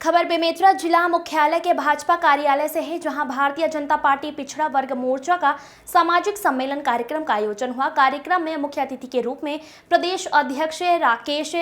खबर बेमेतरा जिला मुख्यालय के भाजपा कार्यालय से है, जहां भारतीय जनता पार्टी पिछड़ा वर्ग मोर्चा का सामाजिक सम्मेलन कार्यक्रम का आयोजन हुआ। कार्यक्रम में मुख्य अतिथि के रूप में प्रदेश अध्यक्ष राकेश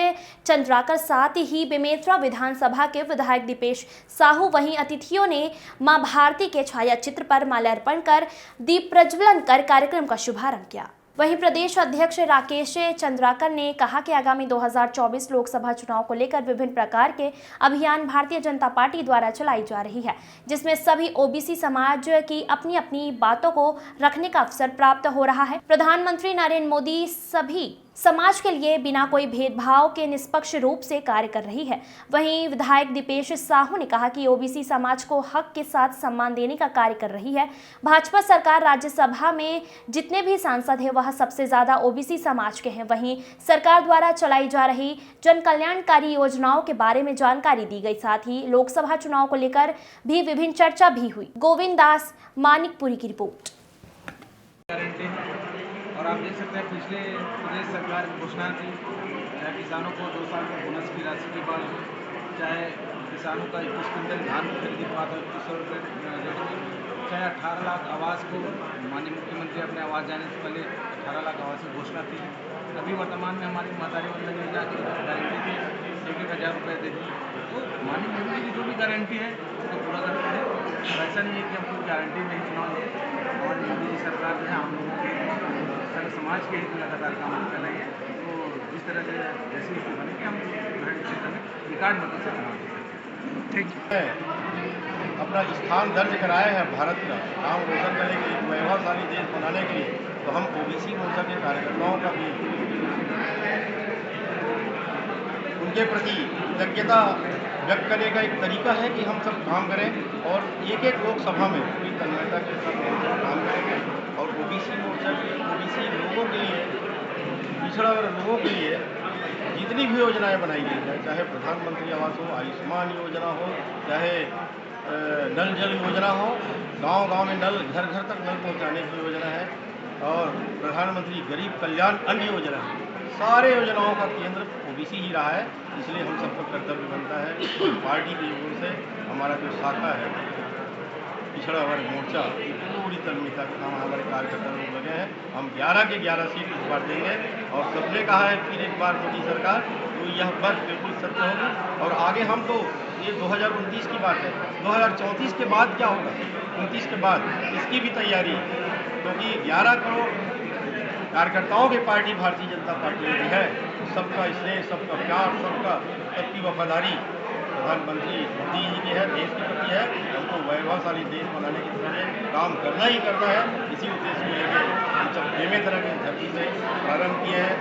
चंद्राकर, साथ ही बेमेतरा विधानसभा के विधायक दीपेश साहू। वहीं अतिथियों ने मां भारती के छायाचित्र पर माल्यार्पण कर दीप प्रज्वलन कर कार्यक्रम का शुभारंभ किया। वहीं प्रदेश अध्यक्ष राकेश चंद्राकर ने कहा कि आगामी 2024 लोकसभा चुनाव को लेकर विभिन्न प्रकार के अभियान भारतीय जनता पार्टी द्वारा चलाई जा रही है, जिसमें सभी ओबीसी समाज की अपनी अपनी बातों को रखने का अवसर प्राप्त हो रहा है। प्रधानमंत्री नरेंद्र मोदी सभी समाज के लिए बिना कोई भेदभाव के निष्पक्ष रूप से कार्य कर रही है। वहीं विधायक दीपेश साहू ने कहा कि ओबीसी समाज को हक के साथ सम्मान देने का कार्य कर रही है। भाजपा सरकार राज्यसभा में जितने भी सांसद हैं वह सबसे ज्यादा ओबीसी समाज के हैं। वहीं सरकार द्वारा चलाई जा रही जन कल्याणकारी योजनाओं के बारे में जानकारी दी गई। साथ ही लोकसभा चुनाव को लेकर भी विभिन्न चर्चा भी हुई। गोविंद दास, मानिकपुरी की रिपोर्ट। और आप देख सकते हैं पिछले प्रदेश सरकार की घोषणा थी, चाहे किसानों को 2 साल में बोनस की राशि के बाद, चाहे किसानों का 21 क्विंटल धान की खरीदी पर 2100 रुपये, चाहे 18 लाख आवास को माननीय मुख्यमंत्री अपने आवास जाने से पहले 18 लाख आवास की घोषणा थी। अभी वर्तमान में हमारी महतारी वंदन योजना की गारंटी थी 1,000 रुपये दे दी। तो माननीय मोदी की जो भी गारंटी है उसको पूरा करते हैं। और ऐसा नहीं है कि हम कोई गारंटी नहीं सुनाएंगे। हमारी मोदी जी सरकार जो है हम लोगों के समाज के हित में लगातार काम कर रही है। तो जिस तरह से जैसी स्थिति बनेगी हम क्षेत्र में रिकॉर्ड मदद से चुनाव ठीक है। अपना स्थान दर्ज कराया है भारत का नाम रोशन करने के लिए, वैभवशाली देश बनाने के लिए। तो हम ओबीसी मोर्चा के कार्यकर्ताओं का भी उनके प्रति कृतज्ञता व्यक्त करने का एक तरीका है कि हम सब काम करें और एक लोकसभा में पूरी तन्मयता के साथ काम करेंगे। और ओबीसी मोर्चा के ओबीसी लोगों के लिए, पिछड़ा वर्ग लोगों के लिए जितनी भी योजनाएं बनाई गई हैं, चाहे प्रधानमंत्री आवास हो, आयुष्मान योजना हो, चाहे नल जल योजना हो, गांव-गांव में नल, घर घर तक नल पहुंचाने की योजना है, और प्रधानमंत्री गरीब कल्याण अन्न योजना है। सारे योजनाओं का केंद्र ओबीसी ही रहा है। इसलिए हम सबको कर्तव्य बनता है पार्टी की ओर से हमारा जो शाखा है पिछड़ा वर्ग मोर्चा की पूरी तन्मयता के काम हमारे कार्यकर्ता लोग लगे हैं। हम 11 के 11 सीट इस बार देंगे और सबने कहा है फिर एक बार मोदी सरकार, तो यह बात बिल्कुल सत्य होगी। और आगे हम तो ये 2029 की बात है, 2034 के बाद क्या होगा, 29 के बाद इसकी भी तैयारी है, क्योंकि 11 करोड़ कार्यकर्ताओं की पार्टी भारतीय जनता पार्टी की है। सबका स्नेह, सबका प्यार, सबकी वफादारी प्रधानमंत्री मोदी जी की है, देश के प्रति है। हमको वैभवशाली देश बनाने के लिए काम करना ही करना है। इसी उद्देश्य को लेकर हम सब बेमेतरा की धरती से प्रारंभ किए हैं।